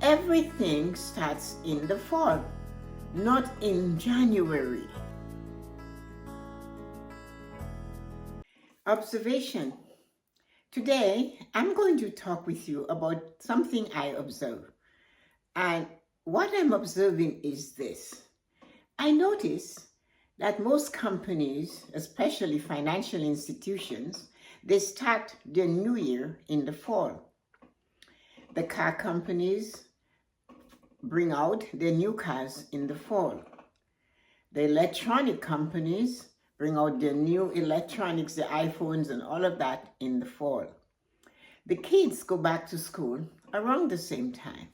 Everything starts in the fall, not in January. Observation. Today, I'm going to talk with you about something I observe. And what I'm observing is this. I notice that most companies, especially financial institutions, they start their new year in the fall. The car companies bring out their new cars in the fall. The electronic companies bring out their new electronics, the iPhones and all of that in the fall. The kids go back to school around the same time.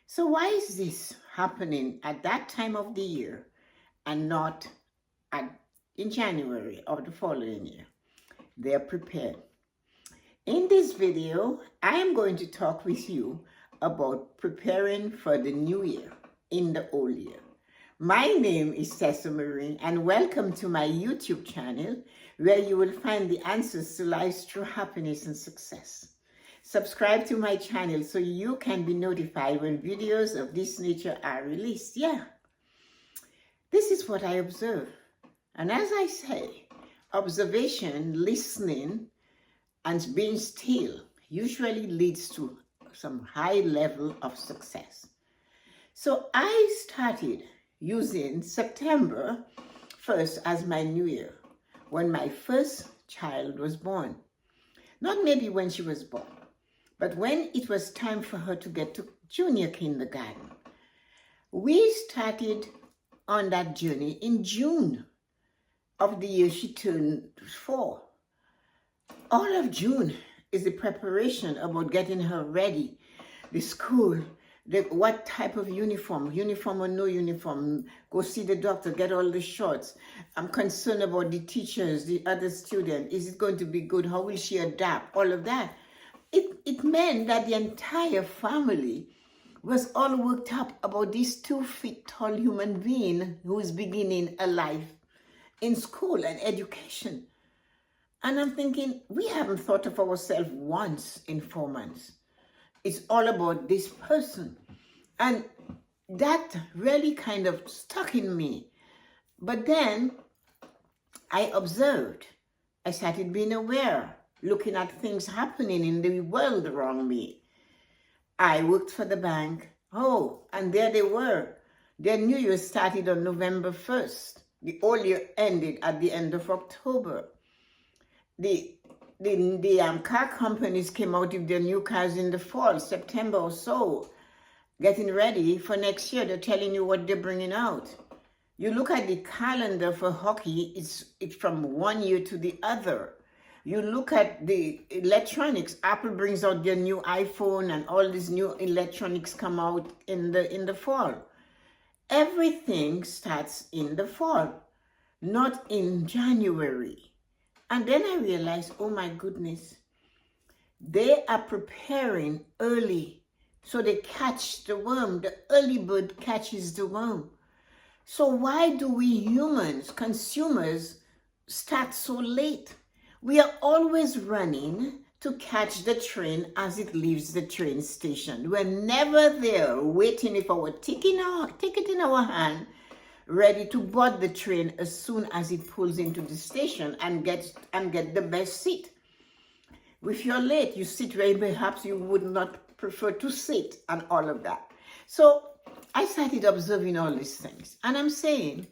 So why is this happening at that time of the year and not in January of the following year? They're prepared. In this video, I am going to talk with you about preparing for the new year in the old year. My name is Tessa-Marie, and welcome to my YouTube channel, where you will find the answers to life's true happiness and success. Subscribe to my channel so you can be notified when videos of this nature are released. Yeah, this is what I observe. And as I say, observation, listening, and being still usually leads to some high level of success. So I started using September 1st as my new year, when my first child was born. Not maybe when she was born, but when it was time for her to get to junior kindergarten. We started on that journey in June of the year she turned 4. All of June is the preparation about getting her ready, the school, what type of uniform or no uniform, go see the doctor, get all the shots. I'm concerned about the teachers, the other student. Is it going to be good? How will she adapt? All of that. It meant that the entire family was all worked up about this 2 feet tall human being who is beginning a life in school and education. And I'm thinking, we haven't thought of ourselves once in 4 months. It's all about this person. And that really kind of stuck in me. But then I observed. I started being aware, looking at things happening in the world around me. I worked for the bank. Oh, and there they were. Their New Year started on November 1st. The old year ended at the end of October. The car companies came out with their new cars in the fall, September or so, getting ready for next year. They're telling you what they're bringing out. You look at the calendar for hockey, it's from one year to the other. You look at the electronics, Apple brings out their new iPhone and all these new electronics come out in the fall. Everything starts in the fall, not in January. And then I realized, oh my goodness, they are preparing early so they catch the worm. The early bird catches the worm. So why do we humans, consumers, start so late? We are always running to catch the train as it leaves the train station. We're never there waiting for our ticket in our hand, ready to board the train as soon as it pulls into the station and get the best seat. If you're late, you sit where perhaps you would not prefer to sit and all of that. So I started observing all these things. And I'm saying,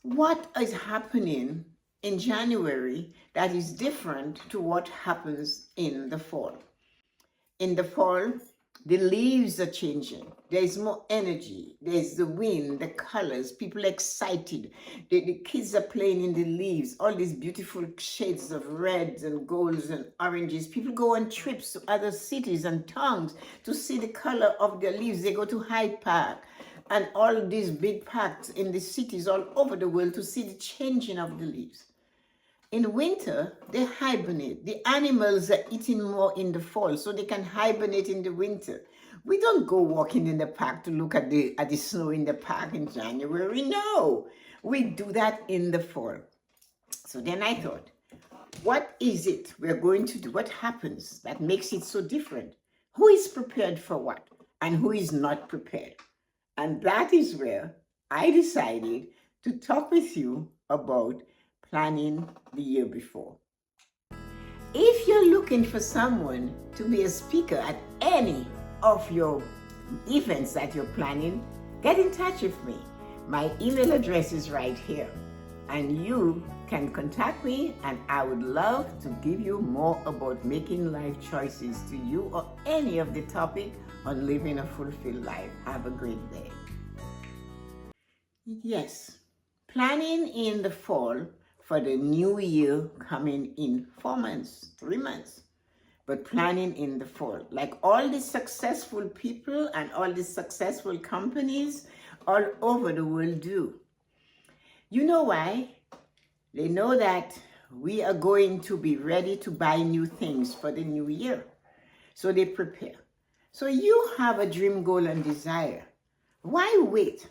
what is happening in January that is different to what happens in the fall? In the fall, the leaves are changing. There is more energy. There's the wind, the colors, people are excited. The kids are playing in the leaves, all these beautiful shades of reds and golds and oranges. People go on trips to other cities and towns to see the color of their leaves. They go to Hyde Park and all these big parks in the cities all over the world to see the changing of the leaves. In winter, they hibernate. The animals are eating more in the fall, so they can hibernate in the winter. We don't go walking in the park to look at the snow in the park in January. No, we do that in the fall. So then I thought, what is it we're going to do? What happens that makes it so different? Who is prepared for what? and who is not prepared. And that is where I decided to talk with you about planning the year before. If you're looking for someone to be a speaker at any of your events that you're planning, get in touch with me. My email address is right here, and you can contact me, and I would love to give you more about making life choices to you or any of the topic on living a fulfilled life. Have a great day. Yes, planning in the fall for the new year coming in 4 months, 3 months, but planning in the fall, like all the successful people and all the successful companies all over the world do. You know why? They know that we are going to be ready to buy new things for the new year. So they prepare. So you have a dream, goal, and desire. Why wait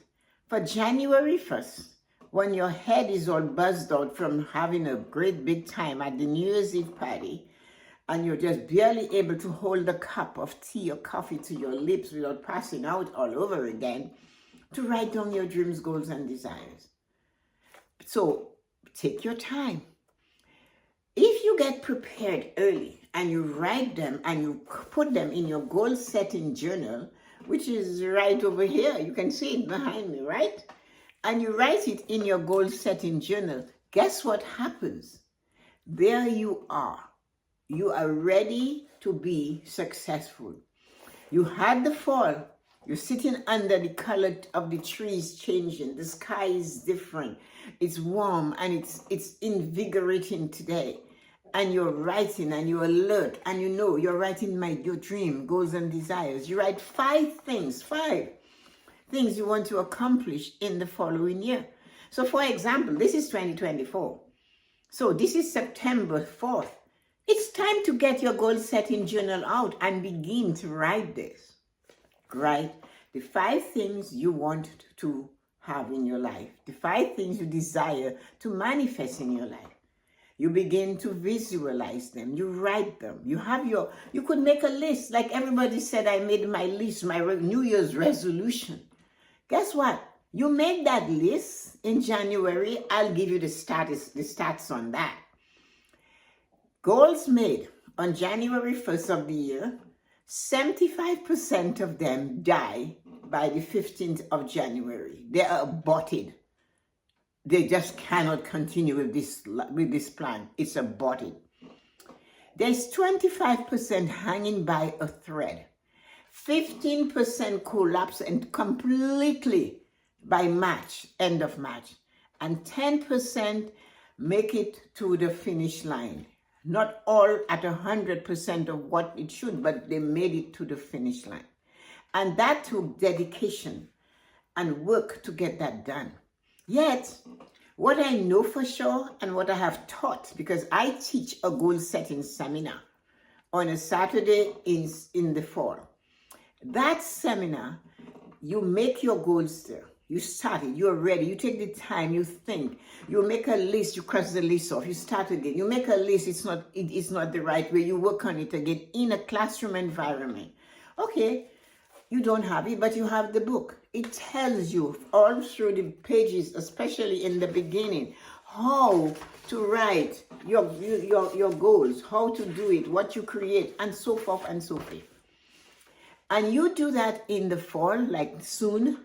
for January 1st when your head is all buzzed out from having a great big time at the New Year's Eve party, and you're just barely able to hold a cup of tea or coffee to your lips without passing out all over again, to write down your dreams, goals, and desires? So take your time. If you get prepared early and you write them and you put them in your goal setting journal, which is right over here, you can see it behind me, right? And you write it in your goal setting journal, guess what happens? There you are. You are ready to be successful. You had the fall. You're sitting under the color of the trees changing. The sky is different. It's warm and it's invigorating today. And you're writing and you're alert and you know you're writing your dream, goals, and desires. You write 5 things you want to accomplish in the following year. So for example, this is 2024. So this is September 4th. It's time to get your goal setting journal out and begin to write this. Write the 5 things you want to have in your life, the 5 things you desire to manifest in your life. You begin to visualize them. You write them. You could make a list. Like everybody said, I made my list, my New Year's resolution. Guess what? You make that list in January. I'll give you the stats on that. Goals made on January 1st of the year, 75% of them die by the 15th of January. They are aborted. They just cannot continue with this plan. It's aborted. There's 25% hanging by a thread. 15% collapse and completely by March, end of March. And 10% make it to the finish line. Not all at 100% of what it should, but they made it to the finish line. And that took dedication and work to get that done. Yet, what I know for sure and what I have taught, because I teach a goal setting seminar on a Saturday in the fall. That seminar, you make your goals there. You start it, you're ready, you take the time, you think, you make a list, you cross the list off, you start again. You make a list, it is not the right way, you work on it again in a classroom environment. Okay, you don't have it, but you have the book. It tells you all through the pages, especially in the beginning, how to write your goals, how to do it, what you create, and so forth and so forth. And you do that in the fall, like soon,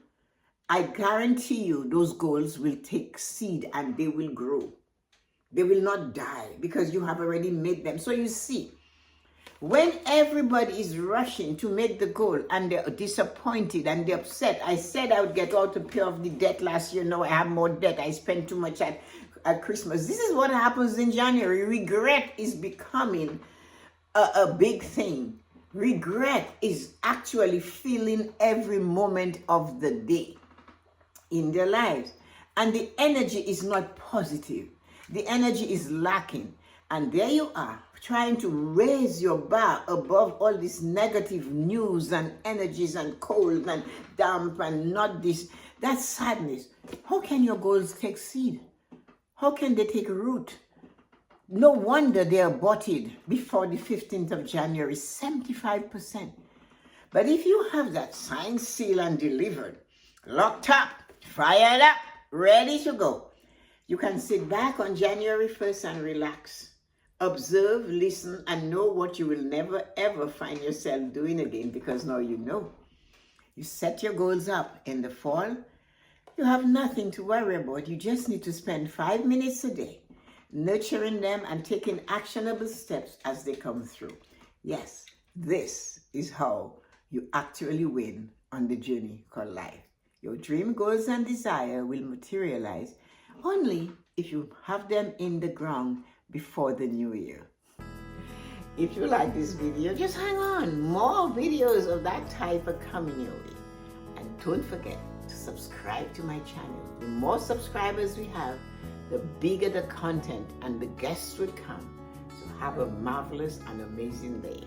I guarantee you those goals will take seed and they will grow. They will not die because you have already made them. So you see, when everybody is rushing to make the goal and they're disappointed and they're upset, I said I would get out to pay off the debt last year. No, I have more debt. I spent too much at Christmas. This is what happens in January. Regret is becoming a big thing. Regret is actually feeling every moment of the day in their lives. And the energy is not positive. The energy is lacking. And there you are, trying to raise your bar above all this negative news and energies and cold and damp and not this. That's sadness. How can your goals take seed? How can they take root? No wonder they are aborted before the 15th of January, 75%. But if you have that signed, sealed, and delivered, locked up, fired up, ready to go, you can sit back on January 1st and relax. Observe, listen, and know what you will never ever find yourself doing again, because now you know. You set your goals up in the fall. You have nothing to worry about. You just need to spend 5 minutes a day nurturing them and taking actionable steps as they come through. Yes, this is how you actually win on the journey called life. Your dream, goals, and desire will materialize only if you have them in the ground before the new year. If you like this video, just hang on. More videos of that type are coming your way. And don't forget to subscribe to my channel. The more subscribers we have, the bigger the content and the guests will come. So have a marvelous and amazing day.